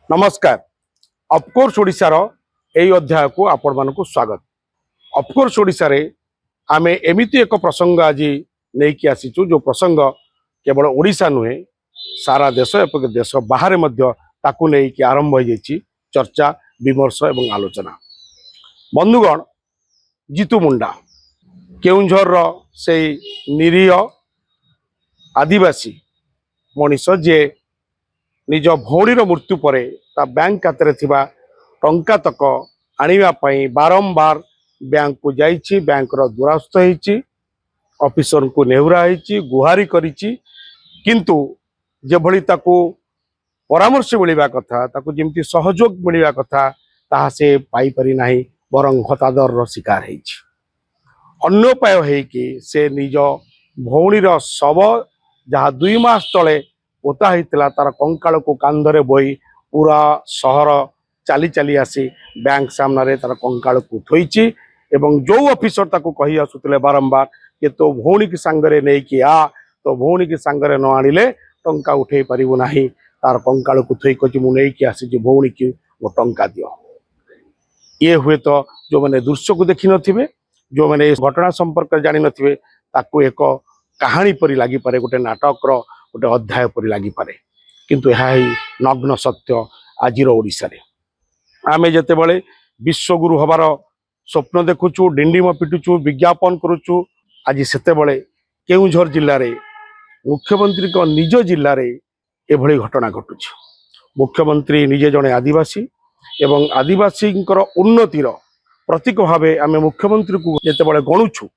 नमस्कार। ऑफकोर्स ओडिशार यही अध्याय को आपण मानक स्वागत। ऑफकोर्स ओडिशा रे आमे एमिति एक प्रसंग आज नहीं आसीचु जो प्रसंग केवल ओडिशा नुहे सारा देश एवं देश बाहर मध्य ताकू नहीं आरंभ हो जाइए चर्चा विमर्श एवं आलोचना। बंधुगण, जीतू मुंडा केउंझर से निरीह आदिवासी मनीष जे निज भौणीर मृत्यु पर बैंक खाते थिबा टंका तक आनिबा पई बारंबार बैंक को जाइछि, बैंक रो दुरास्त होइछि, ऑफिसर को नेहुरा होइछि, गुहारी करिछि, किंतु जे भली ताकू परामर्श मिलवा कथा, ताकू जेमति सहयोग मिलवा कथा ताहा से पाई परि नाही, बरं हतादर रो शिकार होइछि। अन्योपाय है कि से निज भौणीर शव जहाँ 2 मास तले पोता होता तार कंकाल को कांधरे बोई पूरा सहर चली चली आसी बैंक सामने तार कंकाल को थोइछि एवं जो ऑफिसर ताको कही आसुतले बारंबार कि तो भौणी की सांगरे नहीं कि आ, तो भौणी की सांगरे न आनिले टंका उठे पारिबु नाही, तार कंकाल को थोई कछि मु नहीं कि आसी भौणी की वो टंका दियो। ये हुए तो जो मैंने दृश्य को देखि नथिबे, जो मैंने इस घटना संपर्क जानि नथिबे ताको एक कहानी परि लागि पारे, गोटे नाटक रो गोटे अध्याय परि लागि पारे, किंतु यह ही नग्न सत्य आजिर ओडिशा रे। आमे जेतेबेले विश्वगुरु हबार स्वप्न देखुचु, डिंडिम पिटुचु, विज्ञापन करुचु, आज सेतेबेले केउझर जिल्ला रे मुख्यमंत्री को निज जिल्ला रे एभली घटना घटुछि। मुख्यमंत्री निजे जने आदिवासी एवं आदिवासी उन्नतिर प्रतीक भावे आमे मुख्यमंत्री को जेतेबेले गणुछु,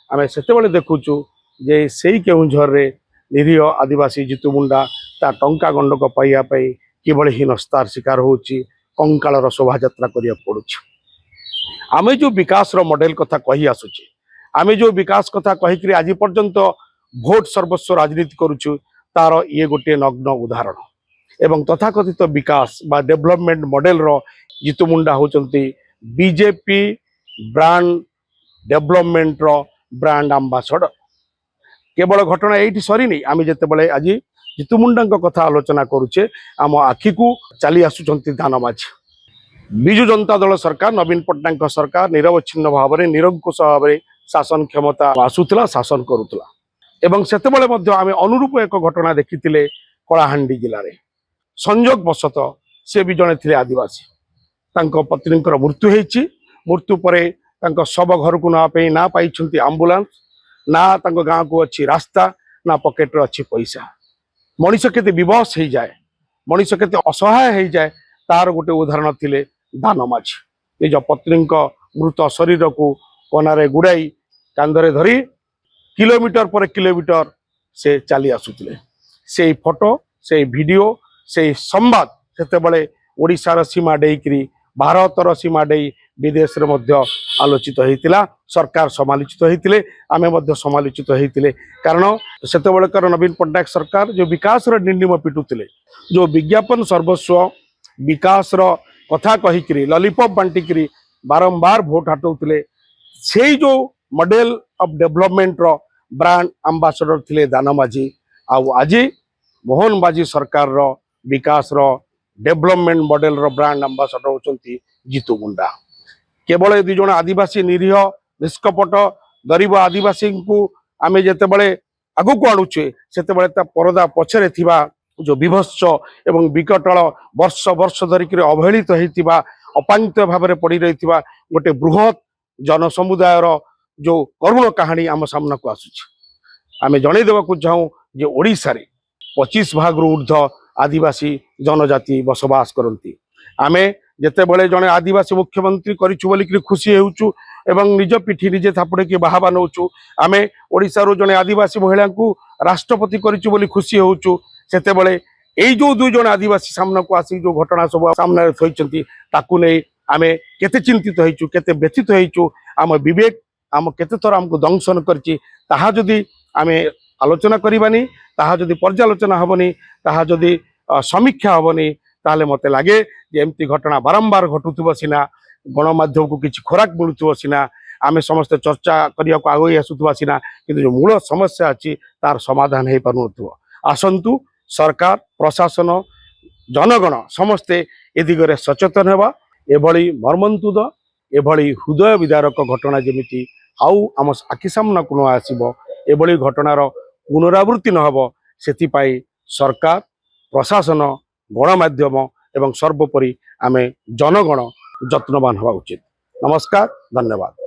आमे सेतेबेले देखुचु जे सेई केउझर रे निरीह आदिवासी जीतू मुंडा ता टंका गंडक पाइया किभली हीनस्तार शिकार होउछि, कंकालर शोभा यात्रा करिया पड़ुछि। आमे जो विकास रो मॉडल कथा कही आसुछि, आमे जो विकास कथा कहिकरी आज पर्यंत भोट सर्वस्व राजनीति करुछु, तार ये गोटे नग्न उदाहरण। एवं तथाकथित विकास बा डेवलपमेंट मॉडल रो जीतू मुंडा होचंती बीजेपी ब्रांड डेवलपमेंट रो ब्रांड एम्बेसडर। केवल घटना ये सरीनी, आम जिते आज जीतू मुंडा कथा आलोचना करुचे आम आखि को चली आसुचंती दानमाझी। विजु जनता दल सरकार, नवीन पट्टनायक सरकार निरवच्छिन्न भाव में निरंकुश भाव में शासन क्षमता आसुला, शासन करुला। एवं सेतेबेले मध्य आमे अनुरूप एक घटना देखिथिले कलाहांडी जिले में। संयोग वशत से भी जड़े थे आदिवासी, तांको पत्नी मृत्यु होइछि, मृत्यु पर शव घर को ना पाई आंबुलांस, ना तांको गाँ को अच्छी रास्ता, ना पकेट अच्छी पैसा। मनीष केते विवश हो जाए, मनीष केते असहाय हो जाए, तार गोटे उदाहरण थिले दानमाझी। निज पत्नी मृत शरीर को कनारे गुड़ाई कांधरे धरी किलोमीटर पर किलोमीटर से चली आसुतिले। से फोटो, से वीडियो, से संवाद सेतेबेले ओडिशार सीमा डेइकरी भारतर सीमा डेई विदेश रे मध्य आलोचित होइतिला, सरकार समालोचित होइतिले, आमे मध्य समालोचित होइतिले। कारण सेतेबेलेकर नवीन पट्टनायक सरकार जो विकास रो डिंडिम पिटुतिले, जो विज्ञापन सर्वस्व विकास रो कथा कहिकरी लॉलीपॉप बांटिकरी बारंबार भोट हटौतिले, से जो मॉडल ऑफ डेवलपमेंट रो ब्रांड एम्बेसडर थिले दानमाझी। आज मोहन बाजी सरकार रो विकास रो डेवलपमेंट मॉडल रो ब्रांड एम्बेसडर होचंती जीतू मुंडा। केवल 2 जण आदिवासी निरीह निष्कपट गरीब आदिवासी को आमे जेतेबेले आगु को आणुचे, सेतेबेले ता परदा पछरे थिबा जो विभत्स एवं विकटल वर्ष वर्ष धरिक अवहेलित होइतिबा अपांगित भाव में पड़ी रही गोटे बृहत जनसमुदायर जो करुण कहानी आम सामना को आसुछि। आमे जणै देबाकू चाहूँ जे ओडिशा रे 25 भाग रु ऊर्ध्व आदिवासी जनजाति बसवास करती। आमे जेतेबेले जड़े आदिवासी मुख्यमंत्री करिछु बोलिकरी खुशी हेउछु एवं निज पिठी निजे थापड़े कि बाहाबा नौछु। आमे ओडिशारू जड़े आदिवासी महिला को राष्ट्रपति करिछु बोली खुशी हेउछु। सेतेबेले एई जो 2 जण आदिवासी सामना को आसी जो घटना सब सामने थोइचंती ताकू नै आमे केते चिंतित होइछु, केते व्यथित होइछु। आम विवेक आम केते थर हमको दंशन करछि, ताहा जदि आमे आलोचना करिबानी, ताहा जदि पर्यालोचना हबनी, ताहा जदि समीक्षा हबनी, ताहले मते लागे जे एमती घटना बारंबार घटुथबो सिना, गणमाध्यम को किछि खोराक मिलुथबो सिना, आमे समस्त चर्चा करिया को आगोई आसुथबा सिना, किंतु जो मूल समस्या अछि तार समाधान हे पारुनथबो। आसंतु सरकार प्रशासन जनगण समस्ते ए दिगरे सचेतन हेबा एभली मर्मन्तुद एभली हृदय विदारक घटना जेमिति आउ आम आखि सामना को न आसीबो एभली घटनार पुनरावृत्ति न हबो सेतिपाई सरकार प्रशासन गणमाध्यम एवं सर्वोपरि आमे जनगण यत्नवान हवा उचित। नमस्कार, धन्यवाद।